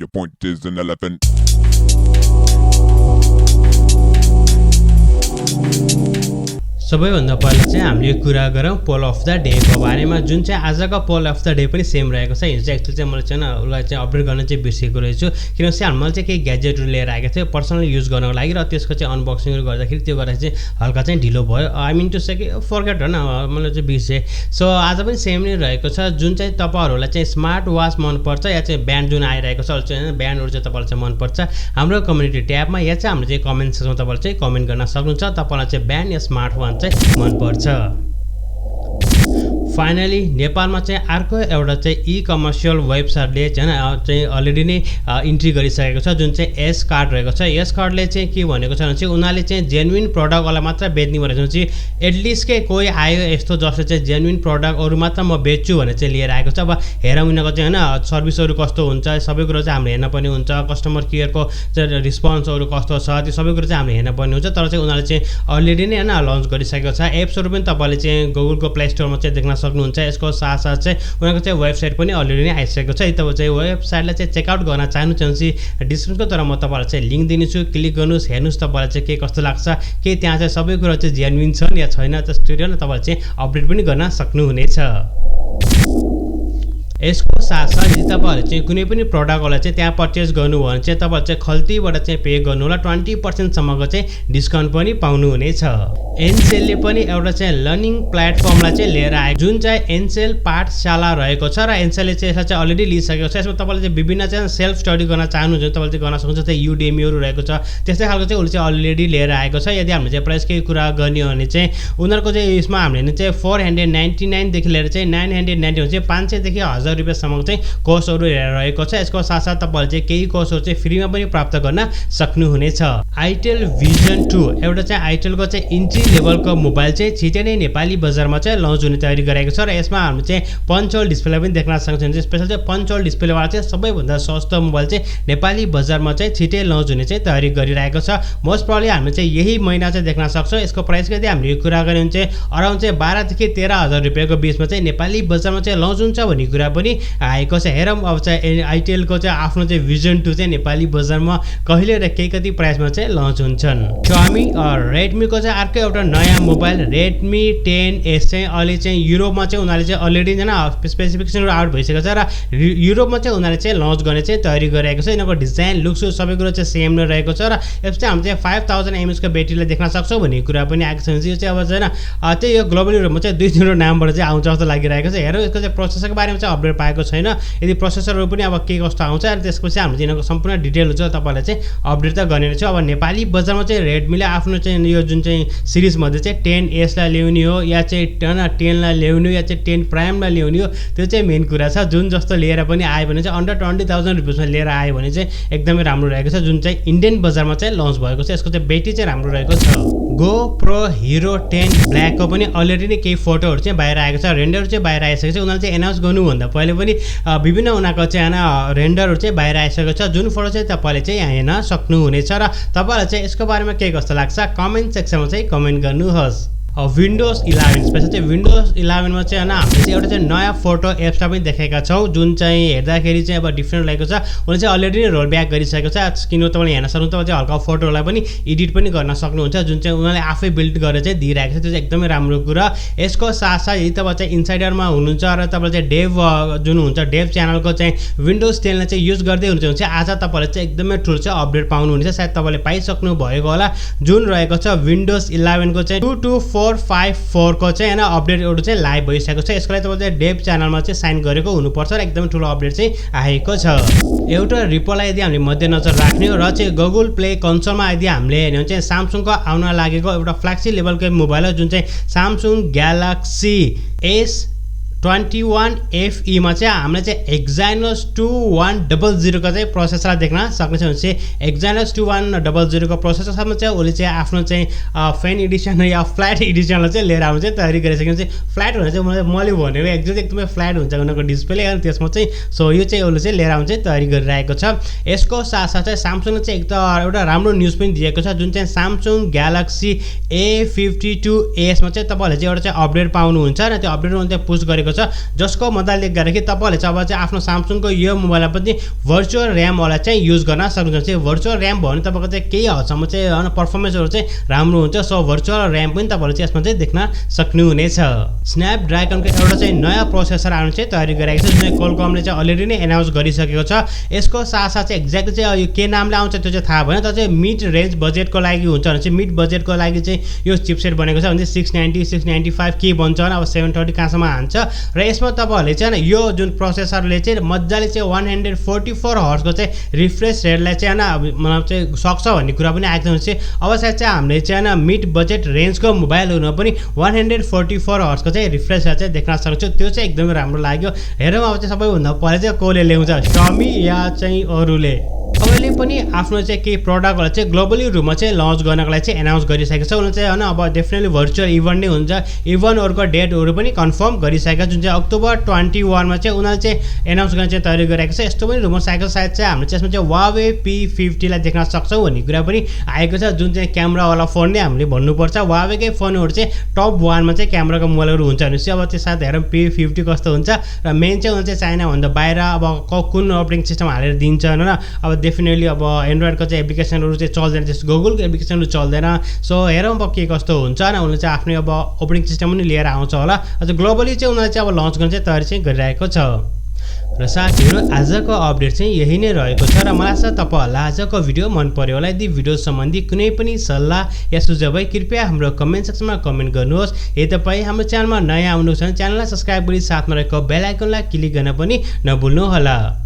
Your point is an elephant. सबैभन्दा पहिला चाहिँ हामीले कुरा गरौँ पोल अफ द डेको बारेमा, जुन चाहिँ आजको पोल अफ द डे पनि सेम रहेको छ। हिजो चाहिँ एक्चुअली चाहिँ मैले चाहिँ उसलाई चाहिँ अपडेट गर्न चाहिँ बिर्सेको रहेछु, किनभने चाहिँ मैले चाहिँ केही ग्याजेटहरू लिएर आएको थिएँ पर्सनल युज गर्नको लागि, र त्यसको चाहिँ अनबक्सिङहरू गर्दाखेरि त्यो गर्दा चाहिँ हल्का चाहिँ ढिलो भयो। आई मिन टु से कि फर्गेट होइन, मैले चाहिँ बिर्सेँ। सो आज पनि सेम नै रहेको छ। जुन चाहिँ तपाईँहरूलाई चाहिँ स्मार्ट वाच मनपर्छ या चाहिँ ब्यान्ड जुन आइरहेको छ चाहिँ ब्यान्डहरू चाहिँ तपाईँलाई चाहिँ मनपर्छ, हाम्रो कम्युनिटी ट्याबमा या चाहिँ हाम्रो चाहिँ कमेन्ट सेक्सनमा तपाईँले चाहिँ कमेन्ट गर्न सक्नुहुन्छ तपाईँलाई चाहिँ ब्यान्ड या स्मार्ट वाच चाहिँ मनपर्छ। फाइनली नेपालमा चाहिँ अर्को एउटा चाहिँ ई कमर्सियल वेबसाइटले चाहिँ अलरेडी नै इन्ट्री गरिसकेको छ, जुन चाहिँ YesCart रहेको छ। YesCartले चाहिँ के भनेको छ भने चाहिँ उनीहरूले चाहिँ जेन्युन प्रडक्टवाला मात्र बेच्ने भनेको चाहिँ एटलिस्ट के कोही आयो यस्तो जसले चाहिँ जेन्युन प्रडक्टहरू मात्र म बेच्छु भनेर चाहिँ लिएर आएको छ। अब हेरौँ उनीहरूको चाहिँ होइन सर्भिसहरू कस्तो हुन्छ, सबै कुरो चाहिँ हामीले हेर्न पर्ने हुन्छ, कस्टमर केयरको चाहिँ रिस्पोन्सहरू कस्तो छ, त्यो सबै कुरो चाहिँ हामीले हेर्न पर्ने हुन्छ। तर चाहिँ उनीहरूले चाहिँ अलरेडी नै होइन लन्च गरिसकेको छ। एप्सहरू पनि तपाईँले चाहिँ गुगलको प्ले स्टोरमा चाहिँ देख्न सक्नुहुन्छ। यसको साथसाथ चाहिँ उनीहरूको चाहिँ वेबसाइट पनि अलरेडी नै आइसकेको छ। तपाईँ चाहिँ वेबसाइटलाई चाहिँ चेकआउट गर्न चाहनुहुन्छ भने डिस्क्रिप्सनको तर म तपाईँलाई चाहिँ लिङ्क दिनेछु, क्लिक गर्नुहोस्, हेर्नुहोस् तपाईँलाई चाहिँ के कस्तो लाग्छ, के त्यहाँ चाहिँ सबै कुरा चाहिँ जेन्युन छन् या छैन त्यसरी तपाईँले चाहिँ अपडेट पनि गर्न सक्नुहुनेछ। यसको साथसाथ यदि तपाईँहरूले चाहिँ कुनै पनि प्रडक्टहरूलाई चाहिँ त्यहाँ पर्चेस गर्नुभयो भने चाहिँ तपाईँहरूले चाहिँ खल्तीबाट चाहिँ पे गर्नु होला, 20% चाहिँ डिस्काउन्ट पनि पाउनुहुनेछ। एनसेलले पनि एउटा चाहिँ लर्निङ प्लेटफर्मलाई चाहिँ लिएर आएको, जुन चाहिँ एनसेल पाठशाला रहेको छ, र एनसेलले चाहिँ यसलाई चाहिँ अलरेडी लिइसकेको छ। यसमा तपाईँले चाहिँ विभिन्न चाहिँ सेल्फ स्टडी गर्न चाहनुहुन्छ भने तपाईँले चाहिँ गर्न सक्नुहुन्छ। जस्तै युडेमीहरू रहेको छ, त्यस्तै खालको चाहिँ उसले चाहिँ अलरेडी लिएर आएको छ। यदि हामीले चाहिँ प्राइसकै कुरा गर्ने हो भने चाहिँ उनीहरूको चाहिँ यसमा हामीले चाहिँ 499 देखि लिएर चाहिँ 990 चाहिँ 500 देखि 1000 रुपियाँसम्म चाहिँ कोर्सहरू रहेको छ। यसको साथसाथ तपाईँले चाहिँ केही कोर्सहरू चाहिँ फ्रीमा पनि प्राप्त गर्न सक्नुहुनेछ। आइटेल भिजन 2 एउटा चाहिँ आइटेलको चाहिँ इन्ट्री लेभलको मोबाइल चाहिँ छिटै नै नेपाली बजारमा चाहिँ लन्च हुने तयारी गरेको छ, र यसमा हामीले चाहिँ पञ्चहोल डिस्प्ले पनि देख्न सक्छौँ। स्पेशल चाहिँ पञ्चहोल डिस्प्लेवाला चाहिँ सबैभन्दा सस्तो मोबाइल चाहिँ नेपाली बजारमा चाहिँ छिटै लन्च हुने चाहिँ तयारी गरिरहेको छ। मोस्ट प्रब्ली हामीले चाहिँ यही महिना चाहिँ देख्न सक्छौँ। यसको प्राइसको यदि हामीले कुरा गऱ्यौँ भने चाहिँ अराउन्ड चाहिँ 12 देखि 13,000 रुपियाँको बिचमा चाहिँ नेपाली बजारमा चाहिँ लन्च हुन्छ भन्ने कुरा पनि आएको छ। हेरौँ अब चाहिँ आइटेलको चाहिँ आफ्नो चाहिँ भिजन 2 चाहिँ नेपाली बजारमा कहिले र के कति प्राइसमा चाहिँ लन्च हुन्छन्। स्वामी रेडमीको चाहिँ अर्को एउटा नयाँ मोबाइल रेडमी 10S चाहिँ अहिले चाहिँ युरोपमा चाहिँ उनीहरूले चाहिँ अलरेडी होइन स्पेसिफिकेसनहरू आउट भइसकेको छ, र युरोपमा चाहिँ उनीहरूले चाहिँ लन्च गर्ने चाहिँ तयारी गरिरहेको छ। यिनीहरूको डिजाइन लुक्स सबै कुरो चाहिँ सेम नै रहेको छ, र यसमा चाहिँ हामी चाहिँ 5000 mAh को ब्याट्रीलाई देख्न सक्छौँ भन्ने कुरा पनि आएको छ। यो चाहिँ अब चाहिँ होइन त्यही यो ग्लोबल युरोपमा चाहिँ 2-3 नामबाट चाहिँ आउँछ जस्तो लागिरहेको छ। हेरौँ यसको चाहिँ प्रोसेसरको बारेमा चाहिँ अपडेट पाएको छैन, यदि प्रोसेसरहरू पनि अब के कस्तो आउँछ र त्यसपछि हामीले यिनीहरूको सम्पूर्ण डिटेलहरू चाहिँ तपाईँलाई चाहिँ अपडेट त गर्ने रहेछ। अब नेपाली बजारमा चाहिँ रेडमीले आफ्नो चाहिँ यो जुन चाहिँ सिरिजमध्ये चाहिँ 10S लाई ल्याउने हो या चाहिँ 10 लाई ल्याउने हो या चाहिँ 10 प्राइमलाई ल्याउने हो, त्यो चाहिँ मेन कुरा छ। जुन जस्तो लिएर पनि आयो भने चाहिँ अन्डर 20,000 रुपियाँमा लिएर आयो भने चाहिँ एकदमै राम्रो रहेको छ, जुन चाहिँ इन्डियन बजारमा चाहिँ लन्च भएको छ। यसको चाहिँ ब्याट्री चाहिँ राम्रो रहेको छ। GoPro Hero 10 ब्ल्याकको पनि अलरेडी नै केही फोटोहरू चाहिँ बाहिर आएको छ, रेन्डरहरू चाहिँ बाहिर आइसकेको छ। उनीहरूले चाहिँ एनाउन्स गर्नुभन्दा पहिले पनि विभिन्न उनीहरूको चाहिँ होइन रेन्डरहरू चाहिँ बाहिर आइसकेको छ, जुन फोटो चाहिँ तपाईँले चाहिँ यहाँ हेर्न सक्नुहुनेछ। र तपाईँलाई चाहिँ यसको बारेमा के कस्तो लाग्छ कमेन्ट सेक्सनमा चाहिँ कमेन्ट गर्नुहोस्। विन्डोज 11 स्पेशल चाहिँ विन्डोज 11 मा चाहिँ होइन हामीले चाहिँ एउटा चाहिँ नयाँ फोटो एप्सलाई पनि देखेका छौँ, जुन चाहिँ हेर्दाखेरि चाहिँ अब डिफ्रेन्ट लागेको छ। उनीहरूले चाहिँ अलरेडी नै रोल ब्याक गरिसकेको छ। किन तपाईँले हेर्न सक्नुहुन्छ, तपाईँ चाहिँ हल्का फोटोलाई पनि एडिट पनि गर्न सक्नुहुन्छ, जुन चाहिँ उनीहरूले आफै बिल्ड गरेर चाहिँ दिइरहेको छ। त्यो चाहिँ एकदमै राम्रो कुरा। यसको साथसाथ यदि तपाईँ चाहिँ इन्साइडरमा हुनुहुन्छ र तपाईँले चाहिँ डेभ जुन हुन्छ डेभ च्यानलको चाहिँ विन्डोज 10 लाई चाहिँ युज गर्दै हुनुहुन्छ भने चाहिँ आज तपाईँले चाहिँ एकदमै ठुलो चाहिँ अपडेट पाउनुहुनेछ। सायद तपाईँले पाइसक्नु भएको होला, जुन रहेको छ विन्डोज 11 को चाहिँ 22454 को चाहिँ होइन अपडेटहरू चाहिँ लाइभ भइसकेको छ। यसको लागि तपाईँले डेभ च्यानलमा चाहिँ साइन गरेको हुनुपर्छ र एकदमै ठुलो अपडेट चाहिँ आएको छ। एउटा रिपोर्टलाई यदि हामीले मध्यनजर राख्ने हो र चाहिँ गुगल प्ले कन्सोलमा यदि हामीले हेर्ने हो भने चाहिँ सामसङको आउन लागेको एउटा फ्ल्यागसिप लेभलको मोबाइल हो, जुन चाहिँ सामसङ ग्यालेक्सी S21 FE मा चाहिँ हामीले चाहिँ एक्जाइनोस 2100 को चाहिँ प्रोसेसरलाई देख्न सक्नेछौँ। भने चाहिँ एक्जाइनोस 2100 को प्रोसेसरमा चाहिँ उसले चाहिँ आफ्नो चाहिँ फेन एडिसन या फ्ल्याट एडिसनलाई चाहिँ लिएर आउनु चाहिँ तयारी गरिसकेको चाहिँ फ्ल्याट हुने चाहिँ मैले भनेको एक्ज्याक्ट एकदमै फ्ल्याट हुन्छ उनीहरूको डिस्प्ले, अनि त्यसमा चाहिँ सो यो चाहिँ उसले चाहिँ लिएर आउनु चाहिँ तयारी गरिरहेको छ। यसको साथसाथ चाहिँ सामसङले चाहिँ एउटा राम्रो न्युज पनि दिएको छ, जुन चाहिँ सामसङ ग्यालेक्सी A52s मा चाहिँ तपाईँहरूले चाहिँ एउटा चाहिँ अपडेट पाउनुहुन्छ र त्यो अपडेटमा चाहिँ पुस्ट गरेको छ, जसको मजाले गरेर कि तपाईँले चाहिँ अब चाहिँ आफ्नो Samsungको यो मोबाइलमा पनि भर्चुअल र्याम वाला चाहिँ युज गर्न सक्नुहुन्छ। चाहिँ भर्चुअल र्याम भयो भने तपाईँको चाहिँ केही हदसम्म चाहिँ पर्फर्मेन्सहरू चाहिँ राम्रो हुन्छ। सो भर्चुअल र्याम पनि तपाईँले चाहिँ यसमा चाहिँ देख्न सक्नुहुनेछ। स्न्यापड्र्यागनको एउटा चाहिँ नयाँ प्रोसेसर आउने चाहिँ तयारी गरिरहेको छ, जुन क्वालकमले चाहिँ अलरेडी नै एनाउन्स गरिसकेको छ। यसको साथसाथ चाहिँ एक्ज्याक्टली चाहिँ यो के नामले आउँछ त्यो चाहिँ थाहा भएन, तर चाहिँ मिड रेन्ज बजेटको लागि हुन्छ भने चाहिँ मिड बजेटको लागि चाहिँ यो चिपसेट बनेको छ भने चाहिँ 690 695 के बन्छ भने अब 730 कहाँसम्म हान्छ। र यसमा तपाईँहरूले चाहिँ यो जुन प्रोसेसरले चाहिँ मजाले चाहिँ 144 हर्जको चाहिँ रिफ्रेस रेटलाई चाहिँ मतलब चाहिँ सक्छ भन्ने कुरा पनि आएको छ। अब सायद चाहिँ हामीले चाहिँ मिड बजेट रेन्जको मोबाइलहरूमा पनि 144 हर्जको चाहिँ रिफ्रेस रेट चाहिँ देख्न सक्छौँ। त्यो चाहिँ एकदमै राम्रो लाग्यो। हेरौँ अब चाहिँ सबैभन्दा पहिला चाहिँ कसले ल्याउँछ, Xiaomi या चाहिँ अरूले। अहिले पनि आफ्नो चाहिँ केही प्रडक्टहरू चाहिँ ग्लोबली रूपमा चाहिँ लन्च गर्नको लागि चाहिँ एनाउन्स गरिसकेको छ। उनीहरूले चाहिँ होइन अब डेफिनेटली भर्चुअल इभेन्ट नै हुन्छ। इभेन्टहरूको डेटहरू पनि कन्फर्म गरिसकेको छ, जुन चाहिँ अक्टोबर 21 मा चाहिँ उनीहरूले चाहिँ एनाउन्स गर्ने चाहिँ तयारी गरिरहेको छ। यस्तो पनि रुमर्स आएको सायद चाहिँ हामीले चाहिँ यसमा चाहिँ Huawei P50 लाई देख्न सक्छौँ भन्ने कुरा पनि आएको छ, जुन चाहिँ क्यामेरावाला फोन नै हामीले भन्नुपर्छ। Huawei फोनहरू चाहिँ टप 1 मा चाहिँ क्यामेराको मोबाइलहरू हुन्छ भनेपछि अब त्यो सायद हेरौँ P50 कस्तो हुन्छ। र मेन चाहिँ उनीहरूले चाहिँ चाइनाभन्दा बाहिर अब कुन अपरेटिङ सिस्टम हालेर दिन्छन् होइन। अब डेफिनेटली अब एन्ड्रोइडको चाहिँ एप्लिकेसनहरू चाहिँ चल्दैन, त्यस्तो गुगलको एप्लिकेसनहरू चल्दैन। सो हेरौँ अब के कस्तो हुन्छ न। उनीहरूले चाहिँ आफ्नै अब अपरेटिङ सिस्टम पनि लिएर आउँछ होला। अझ ग्लोबली चाहिँ उनीहरूले चाहिँ अब लन्च गर्ने चाहिँ तयारी चाहिँ गरिरहेको छ। र साथीहरू आजको अपडेट चाहिँ यही नै रहेको छ। र मलाई चाहिँ तपाईँहरूलाई आजको भिडियो मन पर्यो होला। यदि भिडियो सम्बन्धी कुनै पनि सल्लाह या सुझाव भए कृपया हाम्रो कमेन्ट सेक्सनमा कमेन्ट गर्नुहोस्। यदि तपाईँ हाम्रो च्यानलमा नयाँ आउनुहुन्छ भने च्यानललाई सब्सक्राइब गरी साथमा रहेको बेल आइकनलाई क्लिक गर्न पनि नभुल्नुहोला।